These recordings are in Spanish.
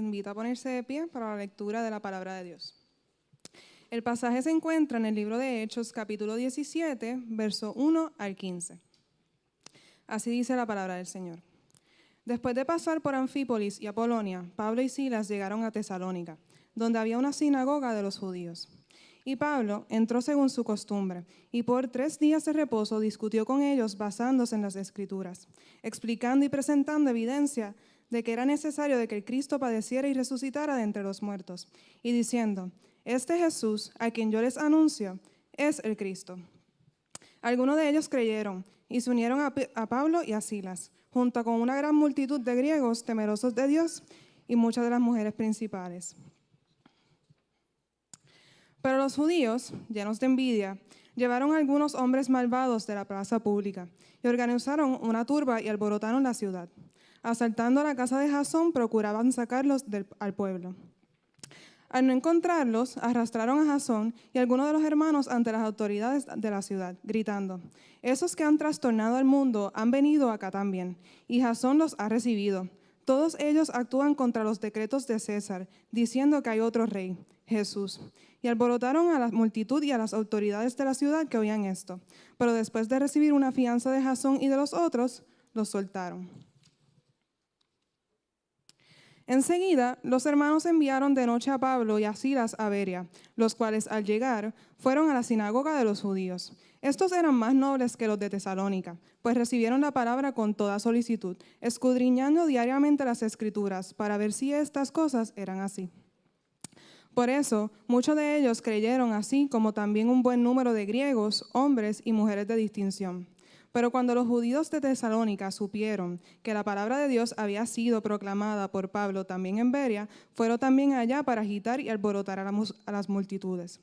invito a ponerse de pie para la lectura de la palabra de Dios. El pasaje se encuentra en el libro de Hechos, capítulo 17, verso 1 al 15. Así dice la palabra del Señor. Después de pasar por Anfípolis y Apolonia, Pablo y Silas llegaron a Tesalónica, donde había una sinagoga de los judíos. Y Pablo entró según su costumbre, y por 3 días de reposo discutió con ellos basándose en las Escrituras, explicando y presentando evidencia de que era necesario de que el Cristo padeciera y resucitara de entre los muertos, y diciendo, este Jesús, a quien yo les anuncio, es el Cristo. Algunos de ellos creyeron y se unieron a Pablo y a Silas, junto con una gran multitud de griegos temerosos de Dios y muchas de las mujeres principales. Pero los judíos, llenos de envidia, llevaron a algunos hombres malvados de la plaza pública y organizaron una turba y alborotaron la ciudad. Asaltando la casa de Jasón, procuraban sacarlos al pueblo. Al no encontrarlos, arrastraron a Jasón y algunos de los hermanos ante las autoridades de la ciudad, gritando, esos que han trastornado al mundo han venido acá también, y Jasón los ha recibido. Todos ellos actúan contra los decretos de César, diciendo que hay otro rey, Jesús. Y alborotaron a la multitud y a las autoridades de la ciudad que oían esto. Pero después de recibir una fianza de Jasón y de los otros, los soltaron. Enseguida, los hermanos enviaron de noche a Pablo y a Silas a Berea, los cuales al llegar fueron a la sinagoga de los judíos. Estos eran más nobles que los de Tesalónica, pues recibieron la palabra con toda solicitud, escudriñando diariamente las Escrituras para ver si estas cosas eran así. Por eso, muchos de ellos creyeron, así como también un buen número de griegos, hombres y mujeres de distinción. Pero cuando los judíos de Tesalónica supieron que la palabra de Dios había sido proclamada por Pablo también en Berea, fueron también allá para agitar y alborotar a las multitudes.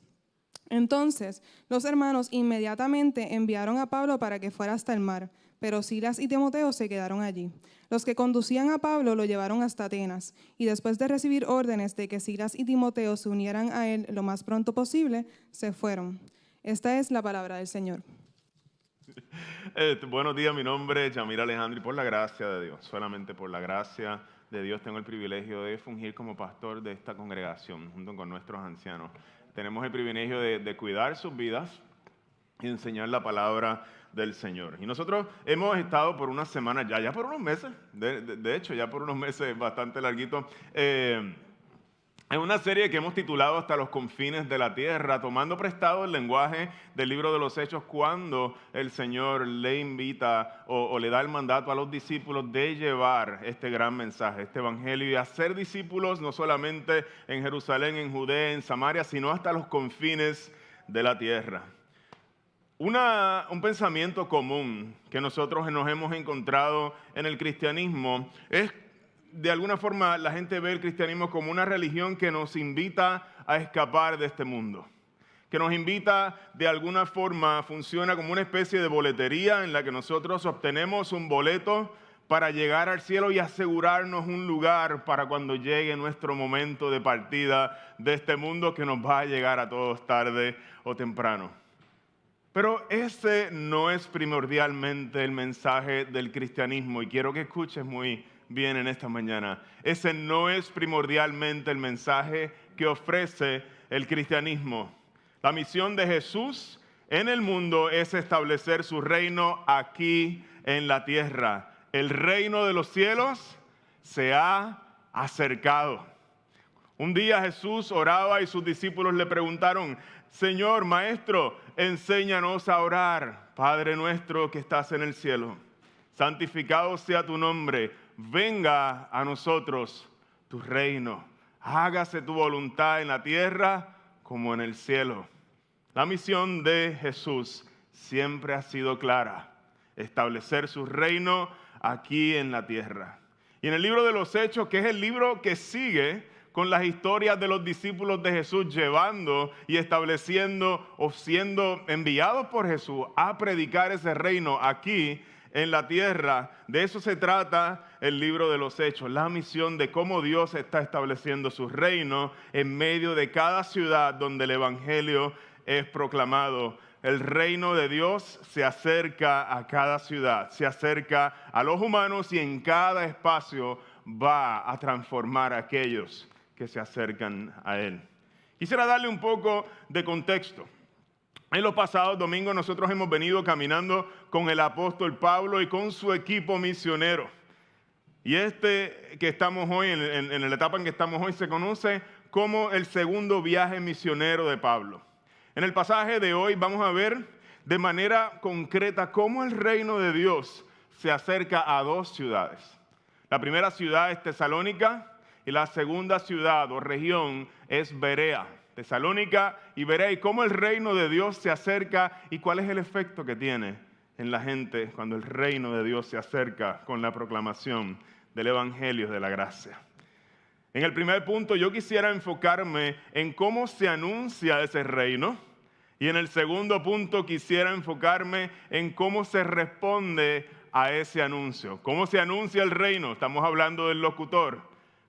Entonces, los hermanos inmediatamente enviaron a Pablo para que fuera hasta el mar, pero Silas y Timoteo se quedaron allí. Los que conducían a Pablo lo llevaron hasta Atenas, y después de recibir órdenes de que Silas y Timoteo se unieran a él lo más pronto posible, se fueron. Esta es la palabra del Señor. Buenos días, mi nombre es Yamir Alejandro y por la gracia de Dios, solamente por la gracia de Dios tengo el privilegio de fungir como pastor de esta congregación junto con nuestros ancianos. Tenemos el privilegio de cuidar sus vidas y enseñar la palabra del Señor. Y nosotros hemos estado por unas semanas ya por unos meses, de hecho ya por unos meses bastante larguitos, en una serie que hemos titulado Hasta los confines de la tierra, tomando prestado el lenguaje del libro de los Hechos cuando el Señor le invita o le da el mandato a los discípulos de llevar este gran mensaje, este evangelio y hacer discípulos no solamente en Jerusalén, en Judea, en Samaria, sino hasta los confines de la tierra. Un pensamiento común que nosotros nos hemos encontrado en el cristianismo es de alguna forma la gente ve el cristianismo como una religión que nos invita a escapar de este mundo, que nos invita de alguna forma, funciona como una especie de boletería en la que nosotros obtenemos un boleto para llegar al cielo y asegurarnos un lugar para cuando llegue nuestro momento de partida de este mundo que nos va a llegar a todos tarde o temprano. Pero ese no es primordialmente el mensaje del cristianismo y quiero que escuches muy bien en esta mañana. Ese no es primordialmente el mensaje que ofrece el cristianismo. La misión de Jesús en el mundo es establecer su reino aquí en la tierra. El reino de los cielos se ha acercado. Un día Jesús oraba y sus discípulos le preguntaron, Señor, Maestro, enséñanos a orar. Padre nuestro que estás en el cielo, santificado sea tu nombre, venga a nosotros tu reino. Hágase tu voluntad en la tierra como en el cielo. La misión de Jesús siempre ha sido clara, establecer su reino aquí en la tierra. Y en el libro de los Hechos, que es el libro que sigue con las historias de los discípulos de Jesús llevando y estableciendo o siendo enviados por Jesús a predicar ese reino aquí en la tierra. De eso se trata el libro de los Hechos, la misión de cómo Dios está estableciendo su reino en medio de cada ciudad donde el evangelio es proclamado. El reino de Dios se acerca a cada ciudad, se acerca a los humanos y en cada espacio va a transformar a aquellos que se acercan a Él. Quisiera darle un poco de contexto. En los pasados domingos nosotros hemos venido caminando con el apóstol Pablo y con su equipo misionero. Y que estamos hoy, en la etapa en que estamos hoy, se conoce como el segundo viaje misionero de Pablo. En el pasaje de hoy vamos a ver de manera concreta cómo el reino de Dios se acerca a dos ciudades. La primera ciudad es Tesalónica y la segunda ciudad o región es Berea. Tesalónica y Berea, y cómo el reino de Dios se acerca y cuál es el efecto que tiene en la gente cuando el reino de Dios se acerca con la proclamación del evangelio de la gracia. En el primer punto yo quisiera enfocarme en cómo se anuncia ese reino, y en el segundo punto quisiera enfocarme en cómo se responde a ese anuncio. ¿Cómo se anuncia el reino? Estamos hablando del locutor.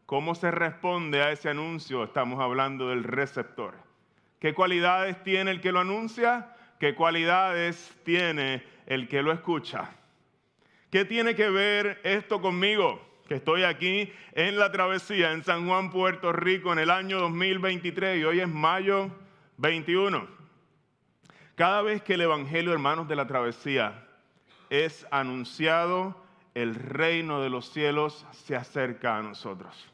¿Cómo se responde a ese anuncio? Estamos hablando del receptor. ¿Qué cualidades tiene el que lo anuncia? ¿Qué cualidades tiene el que lo escucha? ¿Qué tiene que ver esto conmigo? Que estoy aquí en la travesía en San Juan, Puerto Rico, en el año 2023 y hoy es mayo 21. Cada vez que el evangelio, hermanos, de la travesía es anunciado, el reino de los cielos se acerca a nosotros.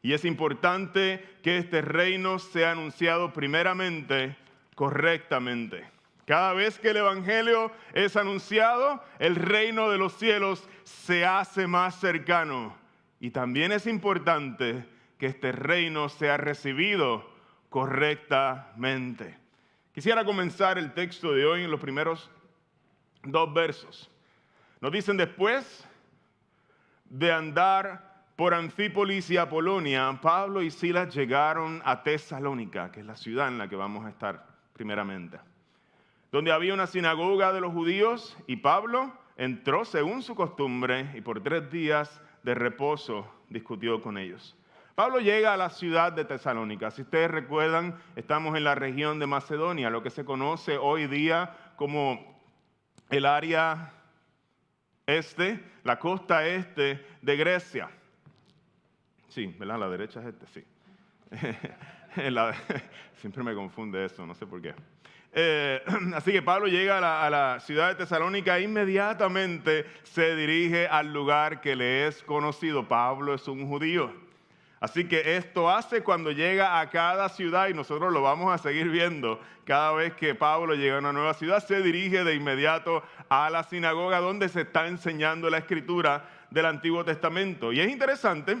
Y es importante que este reino sea anunciado primeramente correctamente. Cada vez que el evangelio es anunciado, el reino de los cielos se hace más cercano. Y también es importante que este reino sea recibido correctamente. Quisiera comenzar el texto de hoy en los primeros 2 versos. Nos dicen: después de andar por Anfípolis y Apolonia, Pablo y Silas llegaron a Tesalónica, que es la ciudad en la que vamos a estar primeramente, donde había una sinagoga de los judíos, y Pablo entró según su costumbre y por 3 días de reposo discutió con ellos. Pablo llega a la ciudad de Tesalónica. Si ustedes recuerdan, estamos en la región de Macedonia, lo que se conoce hoy día como el área este, la costa este de Grecia. Sí, ¿verdad? La derecha es sí. Siempre me confunde eso, no sé por qué. Así que Pablo llega a la ciudad de Tesalónica e inmediatamente se dirige al lugar que le es conocido. Pablo es un judío. Así que esto hace cuando llega a cada ciudad, y nosotros lo vamos a seguir viendo, cada vez que Pablo llega a una nueva ciudad, se dirige de inmediato a la sinagoga donde se está enseñando la escritura del Antiguo Testamento. Y es interesante,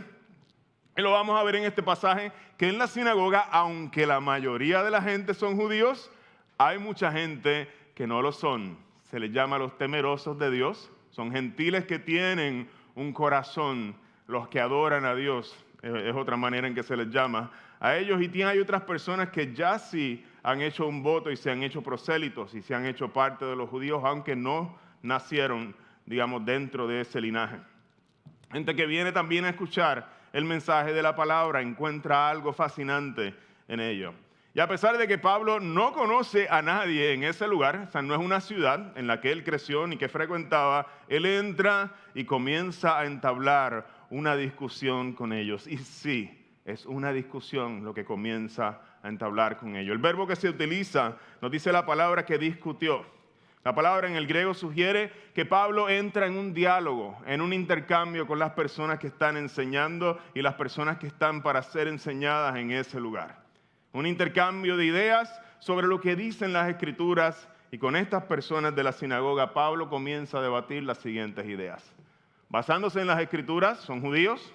y lo vamos a ver en este pasaje, que en la sinagoga, aunque la mayoría de la gente son judíos, hay mucha gente que no lo son. Se les llama los temerosos de Dios. Son gentiles que tienen un corazón, los que adoran a Dios. Es otra manera en que se les llama a ellos. Y hay otras personas que ya sí han hecho un voto y se han hecho prosélitos y se han hecho parte de los judíos, aunque no nacieron, digamos, dentro de ese linaje. Gente que viene también a escuchar el mensaje de la palabra, encuentra algo fascinante en ello. Y a pesar de que Pablo no conoce a nadie en ese lugar, o sea, no es una ciudad en la que él creció ni que frecuentaba, él entra y comienza a entablar una discusión con ellos. Y sí, es una discusión lo que comienza a entablar con ellos. El verbo que se utiliza nos dice la palabra que discutió. La palabra en el griego sugiere que Pablo entra en un diálogo, en un intercambio con las personas que están enseñando y las personas que están para ser enseñadas en ese lugar. Un intercambio de ideas sobre lo que dicen las Escrituras, y con estas personas de la sinagoga Pablo comienza a debatir las siguientes ideas. Basándose en las Escrituras, son judíos,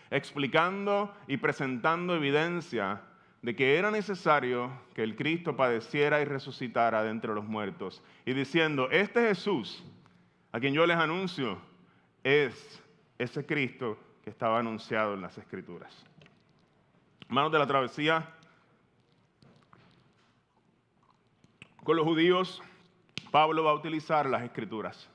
explicando y presentando evidencia de que era necesario que el Cristo padeciera y resucitara de entre los muertos, y diciendo: este Jesús, a quien yo les anuncio, es ese Cristo que estaba anunciado en las Escrituras. Hermanos de la travesía, con los judíos, Pablo va a utilizar las Escrituras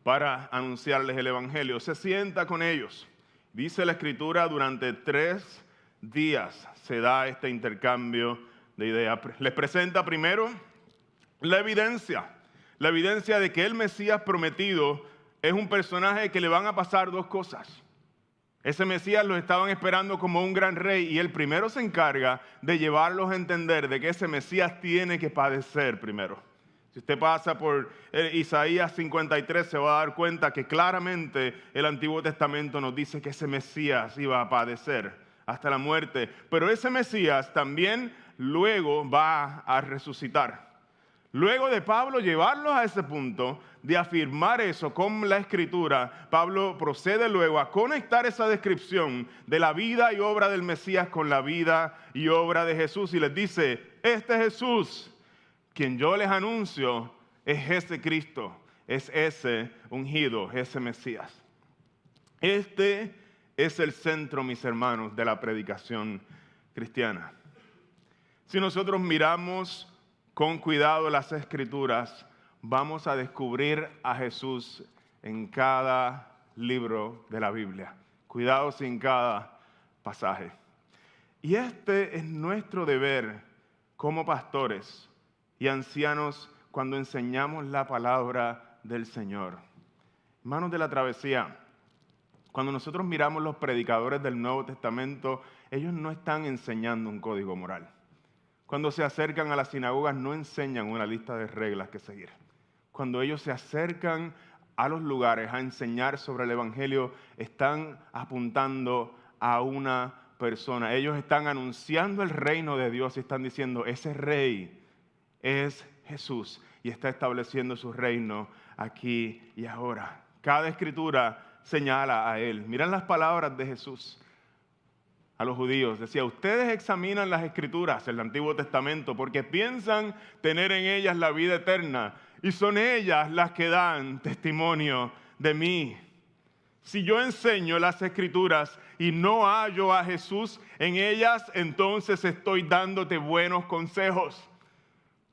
para anunciarles el Evangelio. Se sienta con ellos. Dice la Escritura, durante 3 días se da este intercambio de ideas. Les presenta primero la evidencia de que el Mesías prometido es un personaje que le van a pasar dos cosas. Ese Mesías lo estaban esperando como un gran rey y él primero se encarga de llevarlos a entender de que ese Mesías tiene que padecer primero. Si usted pasa por Isaías 53 se va a dar cuenta que claramente el Antiguo Testamento nos dice que ese Mesías iba a padecer hasta la muerte. Pero ese Mesías también luego va a resucitar. Luego de Pablo llevarlos a ese punto de afirmar eso con la Escritura, Pablo procede luego a conectar esa descripción de la vida y obra del Mesías con la vida y obra de Jesús y les dice, este Jesús, quien yo les anuncio, es ese Cristo, es ese ungido, ese Mesías. Este es el centro, mis hermanos, de la predicación cristiana. Si nosotros miramos con cuidado las Escrituras, vamos a descubrir a Jesús en cada libro de la Biblia. Cuidados en cada pasaje. Y este es nuestro deber como pastores y ancianos cuando enseñamos la palabra del Señor. Hermanos de la travesía, cuando nosotros miramos los predicadores del Nuevo Testamento, ellos no están enseñando un código moral. Cuando se acercan a las sinagogas no enseñan una lista de reglas que seguir. Cuando ellos se acercan a los lugares a enseñar sobre el Evangelio, están apuntando a una persona. Ellos están anunciando el reino de Dios y están diciendo, ese rey es Jesús y está estableciendo su reino aquí y ahora. Cada escritura señala a él. Miren las palabras de Jesús a los judíos. Decía, ustedes examinan las Escrituras, el Antiguo Testamento, porque piensan tener en ellas la vida eterna y son ellas las que dan testimonio de mí. Si yo enseño las Escrituras y no hallo a Jesús en ellas, entonces estoy dándote buenos consejos,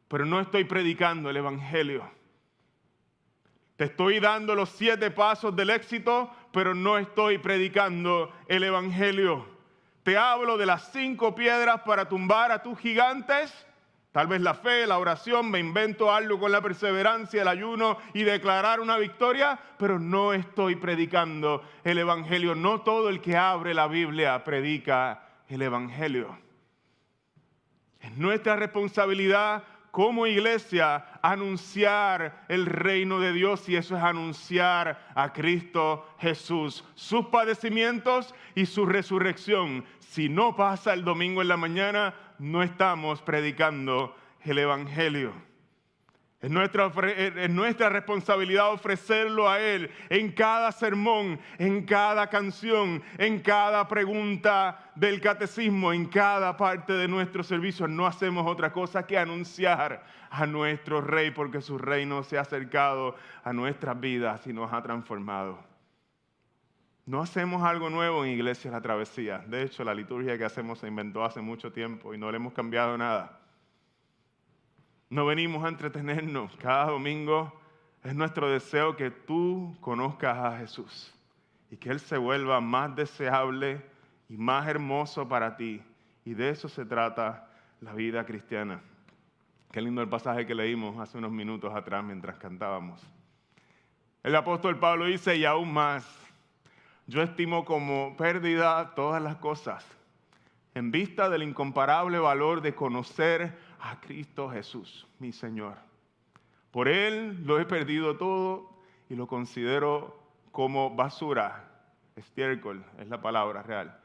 pero no estoy predicando el Evangelio. Te estoy dando los 7 pasos del éxito, pero no estoy predicando el Evangelio. Te hablo de las 5 piedras para tumbar a tus gigantes. Tal vez la fe, la oración, me invento algo con la perseverancia, el ayuno y declarar una victoria, pero no estoy predicando el Evangelio. No todo el que abre la Biblia predica el Evangelio. Es nuestra responsabilidad como iglesia anunciar el reino de Dios y eso es anunciar a Cristo Jesús, sus padecimientos y su resurrección. Si no pasa el domingo en la mañana, no estamos predicando el Evangelio. Es nuestra responsabilidad ofrecerlo a Él en cada sermón, en cada canción, en cada pregunta del catecismo, en cada parte de nuestro servicio. No hacemos otra cosa que anunciar a nuestro Rey, porque su reino se ha acercado a nuestras vidas y nos ha transformado. No hacemos algo nuevo en Iglesia La Travesía. De hecho, la liturgia que hacemos se inventó hace mucho tiempo y no le hemos cambiado nada. No venimos a entretenernos. Cada domingo es nuestro deseo que tú conozcas a Jesús y que Él se vuelva más deseable y más hermoso para ti. Y de eso se trata la vida cristiana. Qué lindo el pasaje que leímos hace unos minutos atrás mientras cantábamos. El apóstol Pablo dice, y aún más, yo estimo como pérdida todas las cosas en vista del incomparable valor de conocer a Cristo Jesús, mi Señor. Por Él lo he perdido todo y lo considero como basura, estiércol es la palabra real,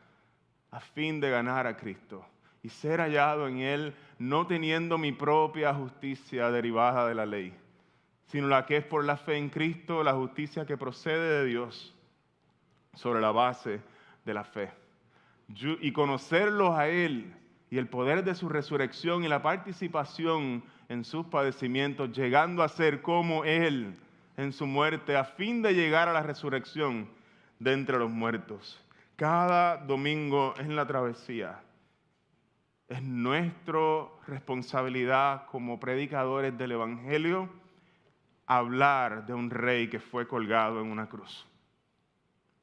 a fin de ganar a Cristo y ser hallado en Él, no teniendo mi propia justicia derivada de la ley, sino la que es por la fe en Cristo, la justicia que procede de Dios sobre la base de la fe. Y conocerlos a Él y el poder de su resurrección y la participación en sus padecimientos, llegando a ser como Él en su muerte, a fin de llegar a la resurrección de entre los muertos. Cada domingo en La Travesía es nuestra responsabilidad como predicadores del Evangelio hablar de un rey que fue colgado en una cruz.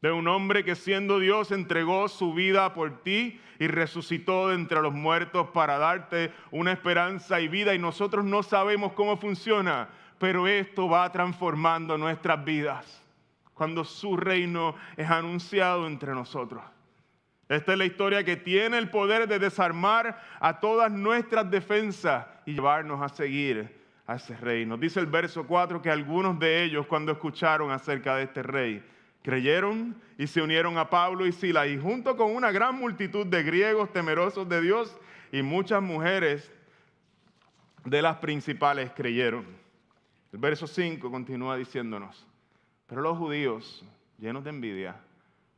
De un hombre que siendo Dios entregó su vida por ti y resucitó de entre los muertos para darte una esperanza y vida. Y nosotros no sabemos cómo funciona, pero esto va transformando nuestras vidas. cuando su reino es anunciado entre nosotros. Esta es la historia que tiene el poder de desarmar a todas nuestras defensas y llevarnos a seguir a ese rey. Nos dice el verso 4 que algunos de ellos, cuando escucharon acerca de este rey, creyeron y se unieron a Pablo y Silas, y junto con una gran multitud de griegos temerosos de Dios y muchas mujeres de las principales creyeron. El verso 5 continúa diciéndonos: pero los judíos, llenos de envidia,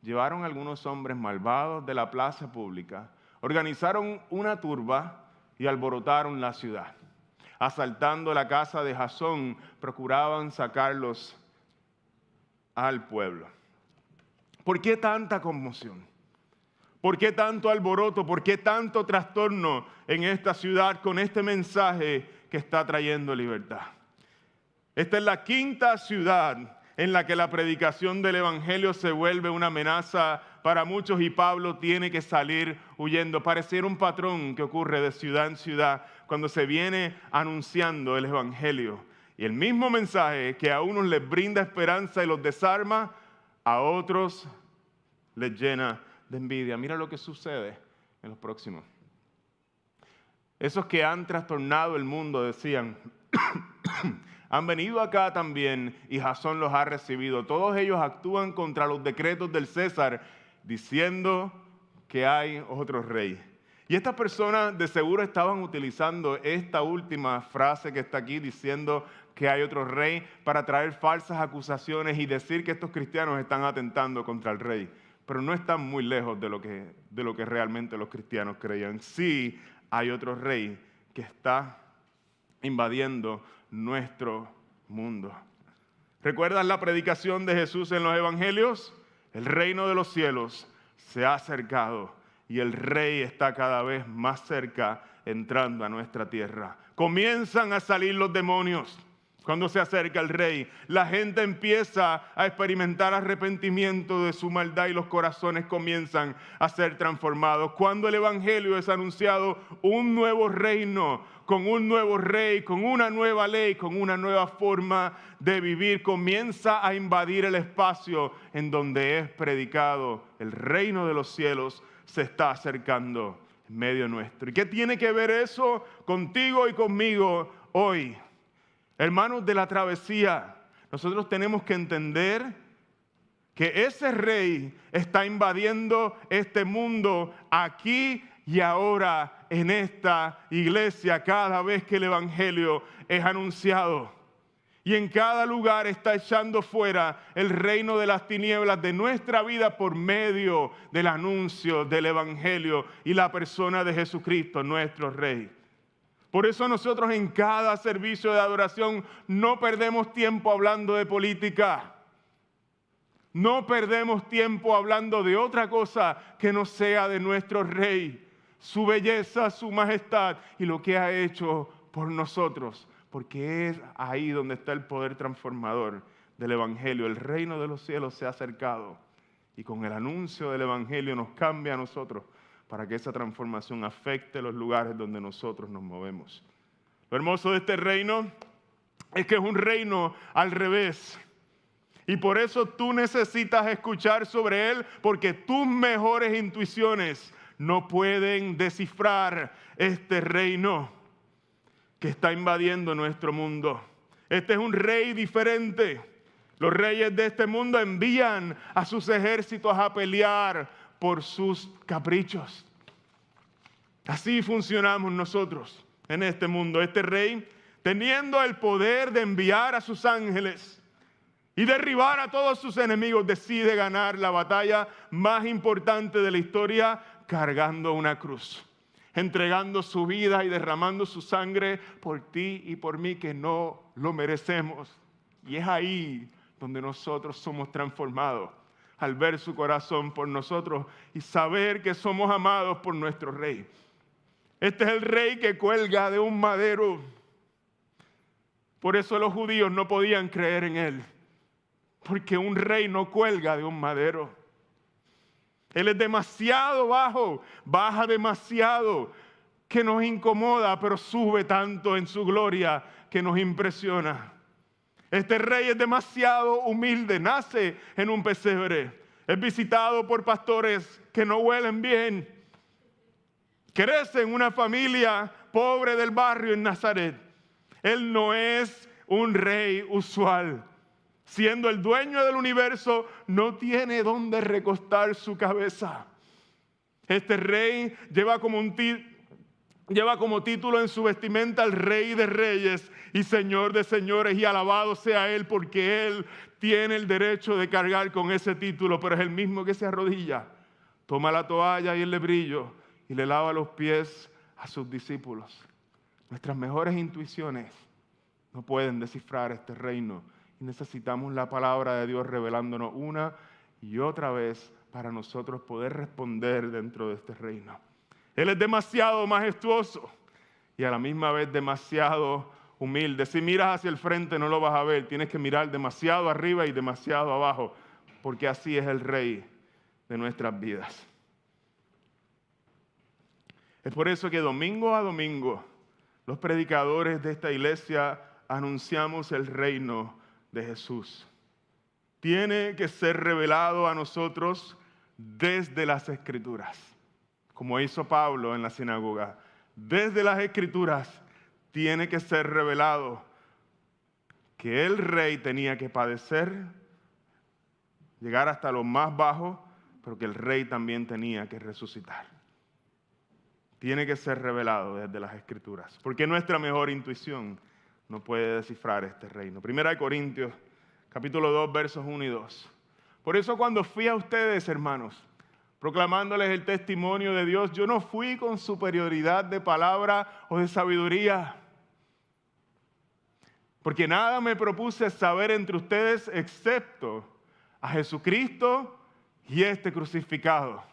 llevaron a algunos hombres malvados de la plaza pública, organizaron una turba y alborotaron la ciudad. Asaltando la casa de Jasón, procuraban sacarlos al pueblo. ¿Por qué tanta conmoción? ¿Por qué tanto alboroto? ¿Por qué tanto trastorno en esta ciudad con este mensaje que está trayendo libertad? Esta es la quinta ciudad en la que la predicación del evangelio se vuelve una amenaza para muchos y Pablo tiene que salir huyendo. Pareciera un patrón que ocurre de ciudad en ciudad cuando se viene anunciando el evangelio. Y el mismo mensaje que a unos les brinda esperanza y los desarma, a otros les llena de envidia. Mira lo que sucede en los próximos. Esos que han trastornado el mundo decían: han venido acá también y Jasón los ha recibido. Todos ellos actúan contra los decretos del César, diciendo que hay otro rey. Y estas personas de seguro estaban utilizando esta última frase que está aquí, diciendo que hay otro rey, para traer falsas acusaciones y decir que estos cristianos están atentando contra el rey. Pero no están muy lejos de lo que realmente los cristianos creían. Sí, hay otro rey que está invadiendo nuestro mundo. ¿Recuerdas la predicación de Jesús en los evangelios? El reino de los cielos se ha acercado y el rey está cada vez más cerca, entrando a nuestra tierra. Comienzan a salir los demonios. Cuando se acerca el rey, la gente empieza a experimentar arrepentimiento de su maldad y los corazones comienzan a ser transformados. Cuando el evangelio es anunciado, un nuevo reino, con un nuevo rey, con una nueva ley, con una nueva forma de vivir, comienza a invadir el espacio en donde es predicado. El reino de los cielos se está acercando en medio nuestro. ¿Y qué tiene que ver eso contigo y conmigo hoy? Hermanos de la travesía, nosotros tenemos que entender que ese rey está invadiendo este mundo aquí y ahora en esta iglesia cada vez que el evangelio es anunciado. Y en cada lugar está echando fuera el reino de las tinieblas de nuestra vida por medio del anuncio del evangelio y la persona de Jesucristo, nuestro rey. Por eso nosotros en cada servicio de adoración no perdemos tiempo hablando de política. No perdemos tiempo hablando de otra cosa que no sea de nuestro rey, su belleza, su majestad y lo que ha hecho por nosotros. Porque es ahí donde está el poder transformador del evangelio. El reino de los cielos se ha acercado y con el anuncio del evangelio nos cambia a nosotros, para que esa transformación afecte los lugares donde nosotros nos movemos. Lo hermoso de este reino es que es un reino al revés. Y por eso tú necesitas escuchar sobre él, porque tus mejores intuiciones no pueden descifrar este reino que está invadiendo nuestro mundo. Este es un rey diferente. Los reyes de este mundo envían a sus ejércitos a pelear por sus caprichos. Así funcionamos nosotros en este mundo. Este rey, teniendo el poder de enviar a sus ángeles y derribar a todos sus enemigos, decide ganar la batalla más importante de la historia cargando una cruz, entregando su vida y derramando su sangre por ti y por mí, que no lo merecemos. Y es ahí donde nosotros somos transformados, al ver su corazón por nosotros y saber que somos amados por nuestro rey. Este es el rey que cuelga de un madero. Por eso los judíos no podían creer en él, porque un rey no cuelga de un madero. Él es demasiado bajo, baja demasiado, que nos incomoda, pero sube tanto en su gloria que nos impresiona. Este rey es demasiado humilde, nace en un pesebre, es visitado por pastores que no huelen bien, crece en una familia pobre del barrio en Nazaret. Él no es un rey usual. Siendo el dueño del universo, no tiene dónde recostar su cabeza. Este rey lleva como título en su vestimenta al Rey de Reyes y Señor de Señores, y alabado sea Él, porque Él tiene el derecho de cargar con ese título, pero es el mismo que se arrodilla, toma la toalla y el lebrillo y le lava los pies a sus discípulos. Nuestras mejores intuiciones no pueden descifrar este reino y necesitamos la palabra de Dios revelándonos una y otra vez para nosotros poder responder dentro de este reino. Él es demasiado majestuoso y a la misma vez demasiado humilde. Si miras hacia el frente no lo vas a ver, tienes que mirar demasiado arriba y demasiado abajo, porque así es el Rey de nuestras vidas. Es por eso que domingo a domingo los predicadores de esta iglesia anunciamos el reino de Jesús. Tiene que ser revelado a nosotros desde las Escrituras, como hizo Pablo en la sinagoga. Desde las Escrituras tiene que ser revelado que el rey tenía que padecer, llegar hasta lo más bajo, pero que el rey también tenía que resucitar. Tiene que ser revelado desde las Escrituras, porque nuestra mejor intuición no puede descifrar este reino. 1 Corintios, capítulo 2, versos 1 y 2. Por eso cuando fui a ustedes, hermanos, proclamándoles el testimonio de Dios, yo no fui con superioridad de palabra o de sabiduría, porque nada me propuse saber entre ustedes excepto a Jesucristo y este crucificado.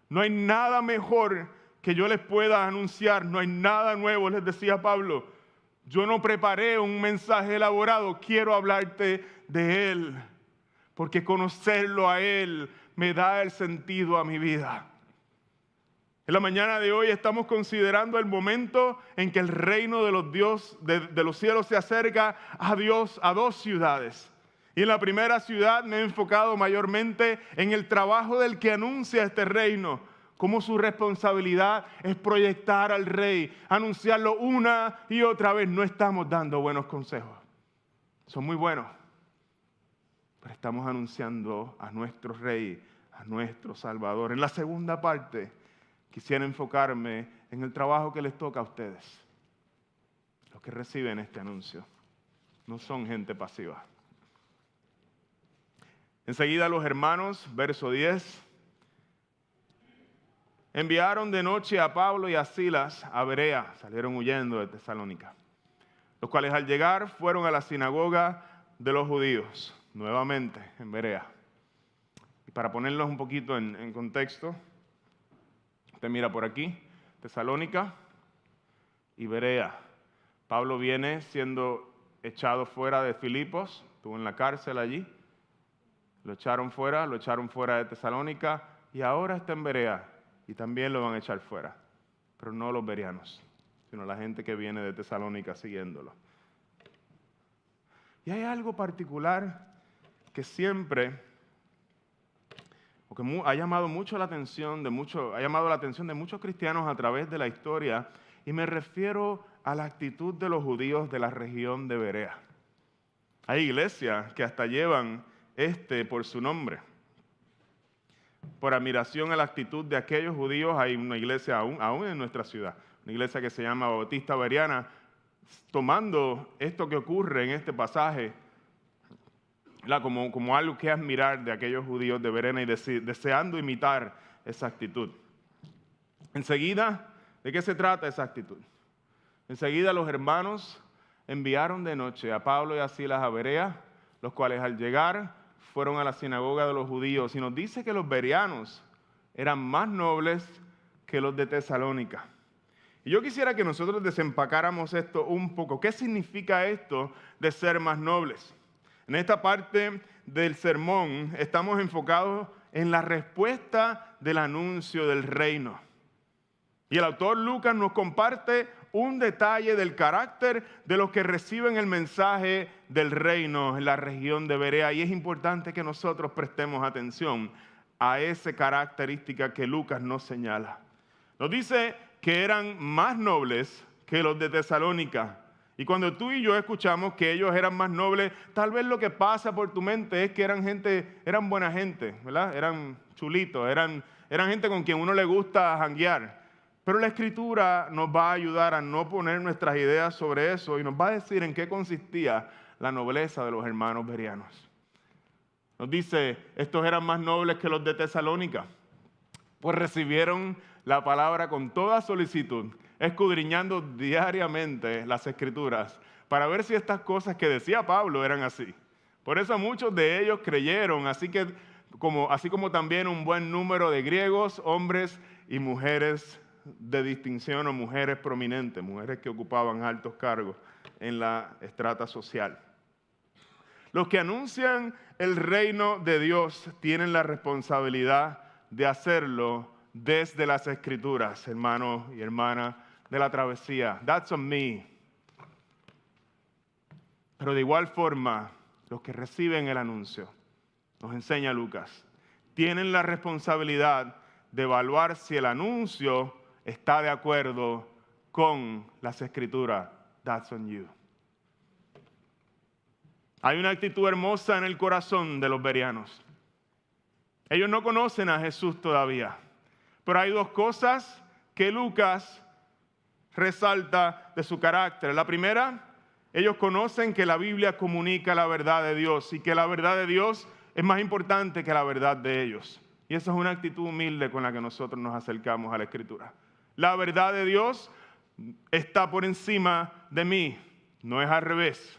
No hay nada mejor que yo les pueda anunciar, no hay nada nuevo, les decía Pablo. Yo no preparé un mensaje elaborado, quiero hablarte de Él, porque conocerlo a Él me da el sentido a mi vida. En la mañana de hoy estamos considerando el momento en que el reino de los cielos se acerca a Dios, a dos ciudades. Y en la primera ciudad me he enfocado mayormente en el trabajo del que anuncia este reino, cómo su responsabilidad es proyectar al rey, anunciarlo una y otra vez. No estamos dando buenos consejos, son muy buenos, pero estamos anunciando a nuestro rey, a nuestro Salvador. En la segunda parte quisiera enfocarme en el trabajo que les toca a ustedes. Los que reciben este anuncio no son gente pasiva. Enseguida los hermanos, verso 10, enviaron de noche a Pablo y a Silas a Berea, salieron huyendo de Tesalónica, los cuales al llegar fueron a la sinagoga de los judíos, nuevamente en Berea. Y para ponerlos un poquito en contexto, usted mira por aquí, Tesalónica y Berea. Pablo viene siendo echado fuera de Filipos, estuvo en la cárcel allí, lo echaron fuera de Tesalónica y ahora está en Berea. Y también lo van a echar fuera, pero no los bereanos, sino la gente que viene de Tesalónica siguiéndolo. Y hay algo particular que siempre, o que ha llamado mucho la atención de muchos cristianos a través de la historia, y me refiero a la actitud de los judíos de la región de Berea. Hay iglesias que hasta llevan por su nombre. Por admiración a la actitud de aquellos judíos, hay una iglesia aún en nuestra ciudad, una iglesia que se llama Bautista Bereana, tomando esto que ocurre en este pasaje como algo que admirar de aquellos judíos de Berea y deseando imitar esa actitud. Enseguida, ¿de qué se trata esa actitud? Enseguida los hermanos enviaron de noche a Pablo y a Silas a Berea, los cuales al llegar fueron a la sinagoga de los judíos, y nos dice que los bereanos eran más nobles que los de Tesalónica. Y yo quisiera que nosotros desempacáramos esto un poco. ¿Qué significa esto de ser más nobles? En esta parte del sermón estamos enfocados en la respuesta del anuncio del reino. Y el autor Lucas nos comparte un detalle del carácter de los que reciben el mensaje del reino en la región de Berea. Y es importante que nosotros prestemos atención a esa característica que Lucas nos señala. Nos dice que eran más nobles que los de Tesalónica. Y cuando tú y yo escuchamos que ellos eran más nobles, tal vez lo que pasa por tu mente es que eran buena gente, ¿verdad? Eran chulitos, eran gente con quien uno le gusta janguear. Pero la Escritura nos va a ayudar a no poner nuestras ideas sobre eso y nos va a decir en qué consistía la nobleza de los hermanos bereanos. Nos dice, estos eran más nobles que los de Tesalónica, pues recibieron la palabra con toda solicitud, escudriñando diariamente las Escrituras para ver si estas cosas que decía Pablo eran así. Por eso muchos de ellos creyeron, así como también un buen número de griegos, hombres y mujeres de distinción o mujeres prominentes, mujeres que ocupaban altos cargos en la estrata social. Los que anuncian el reino de Dios tienen la responsabilidad de hacerlo desde las Escrituras, hermanos y hermanas de la travesía. That's on me. Pero de igual forma, los que reciben el anuncio, nos enseña Lucas, tienen la responsabilidad de evaluar si el anuncio está de acuerdo con las Escrituras. That's on you. Hay una actitud hermosa en el corazón de los bereanos. Ellos no conocen a Jesús todavía, pero hay dos cosas que Lucas resalta de su carácter. La primera, ellos conocen que la Biblia comunica la verdad de Dios y que la verdad de Dios es más importante que la verdad de ellos. Y esa es una actitud humilde con la que nosotros nos acercamos a la Escritura. La verdad de Dios está por encima de mí, no es al revés.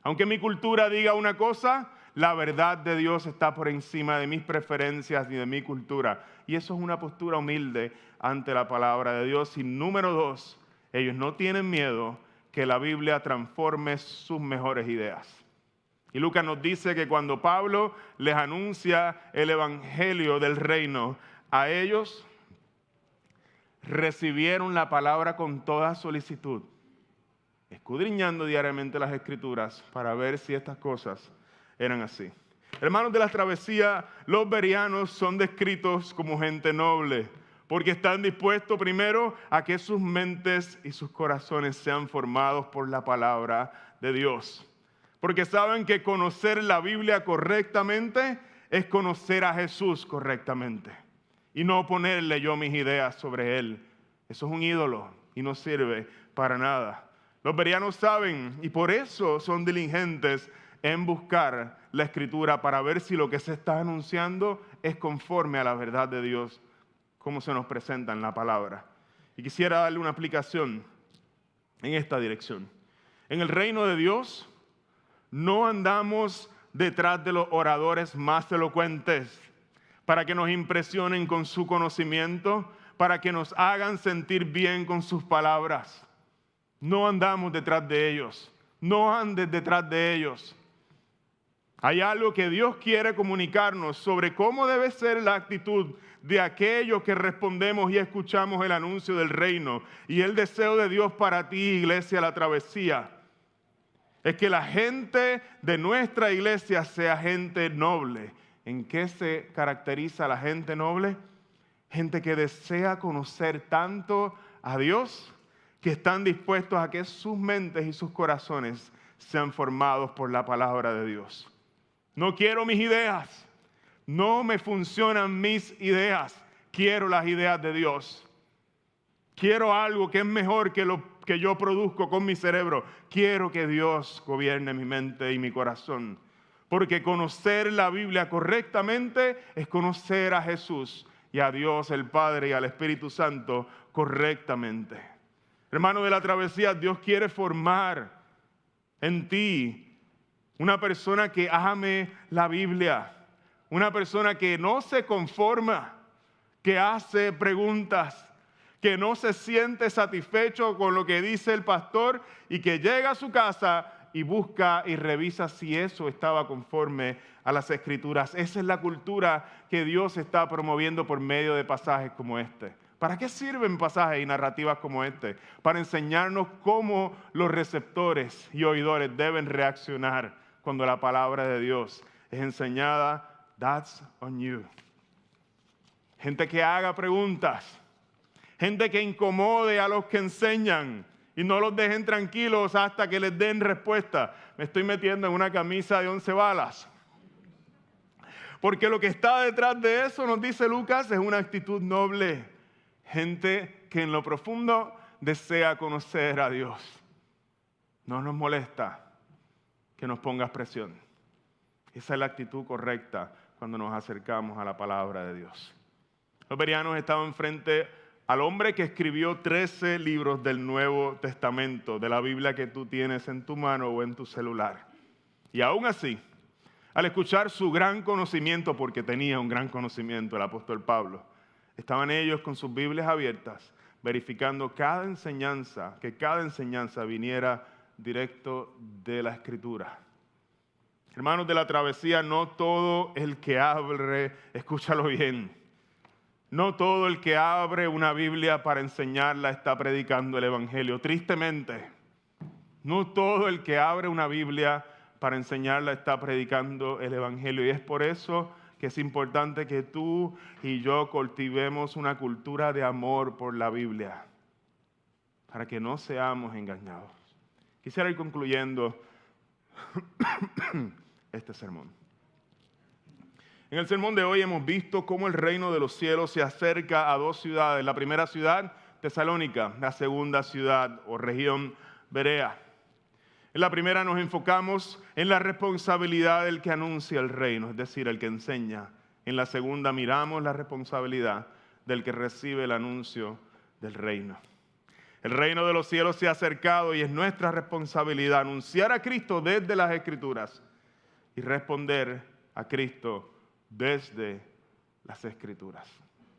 Aunque mi cultura diga una cosa, la verdad de Dios está por encima de mis preferencias y de mi cultura. Y eso es una postura humilde ante la palabra de Dios. Y número dos, ellos no tienen miedo que la Biblia transforme sus mejores ideas. Y Lucas nos dice que cuando Pablo les anuncia el evangelio del reino a ellos, recibieron la palabra con toda solicitud, escudriñando diariamente las Escrituras para ver si estas cosas eran así. Hermanos de la travesía, los bereanos son descritos como gente noble, porque están dispuestos primero a que sus mentes y sus corazones sean formados por la palabra de Dios. Porque saben que conocer la Biblia correctamente es conocer a Jesús correctamente. Y no ponerle yo mis ideas sobre Él. Eso es un ídolo y no sirve para nada. Los bereanos saben y por eso son diligentes en buscar la Escritura para ver si lo que se está anunciando es conforme a la verdad de Dios, como se nos presenta en la palabra. Y quisiera darle una aplicación en esta dirección. En el reino de Dios no andamos detrás de los oradores más elocuentes para que nos impresionen con su conocimiento, para que nos hagan sentir bien con sus palabras. No andamos detrás de ellos. No andes detrás de ellos. Hay algo que Dios quiere comunicarnos sobre cómo debe ser la actitud de aquellos que respondemos y escuchamos el anuncio del reino. Y el deseo de Dios para ti, iglesia, la travesía, es que la gente de nuestra iglesia sea gente noble. ¿En qué se caracteriza la gente noble? Gente que desea conocer tanto a Dios que están dispuestos a que sus mentes y sus corazones sean formados por la palabra de Dios. No quiero mis ideas, no me funcionan mis ideas, quiero las ideas de Dios. Quiero algo que es mejor que lo que yo produzco con mi cerebro. Quiero que Dios gobierne mi mente y mi corazón. Porque conocer la Biblia correctamente es conocer a Jesús y a Dios el Padre y al Espíritu Santo correctamente. Hermano de la travesía, Dios quiere formar en ti una persona que ame la Biblia, una persona que no se conforma, que hace preguntas, que no se siente satisfecho con lo que dice el pastor y que llega a su casa y busca y revisa si eso estaba conforme a las Escrituras. Esa es la cultura que Dios está promoviendo por medio de pasajes como este. ¿Para qué sirven pasajes y narrativas como este? Para enseñarnos cómo los receptores y oidores deben reaccionar cuando la palabra de Dios es enseñada. That's on you. Gente que haga preguntas. Gente que incomode a los que enseñan y no los dejen tranquilos hasta que les den respuesta. Me estoy metiendo en una camisa de 11 balas. Porque lo que está detrás de eso, nos dice Lucas, es una actitud noble. Gente que en lo profundo desea conocer a Dios. No nos molesta que nos pongas presión. Esa es la actitud correcta cuando nos acercamos a la palabra de Dios. Los bereanos estaban frente al hombre que escribió 13 libros del Nuevo Testamento, de la Biblia que tú tienes en tu mano o en tu celular. Y aún así, al escuchar su gran conocimiento, porque tenía un gran conocimiento el apóstol Pablo, estaban ellos con sus Biblias abiertas, verificando que cada enseñanza viniera directo de la Escritura. Hermanos de la travesía, no todo el que hable, escúchalo bien, no todo el que abre una Biblia para enseñarla está predicando el Evangelio. Tristemente, no todo el que abre una Biblia para enseñarla está predicando el Evangelio. Y es por eso que es importante que tú y yo cultivemos una cultura de amor por la Biblia, para que no seamos engañados. Quisiera ir concluyendo este sermón. En el sermón de hoy hemos visto cómo el reino de los cielos se acerca a dos ciudades. La primera ciudad, Tesalónica, la segunda ciudad o región, Berea. En la primera nos enfocamos en la responsabilidad del que anuncia el reino, es decir, el que enseña. En la segunda miramos la responsabilidad del que recibe el anuncio del reino. El reino de los cielos se ha acercado y es nuestra responsabilidad anunciar a Cristo desde las Escrituras y responder a Cristo desde las Escrituras,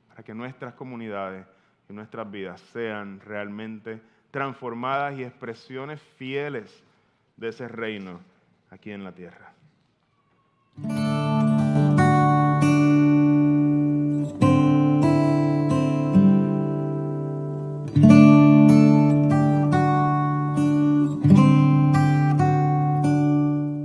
para que nuestras comunidades y nuestras vidas sean realmente transformadas y expresiones fieles de ese reino aquí en la tierra.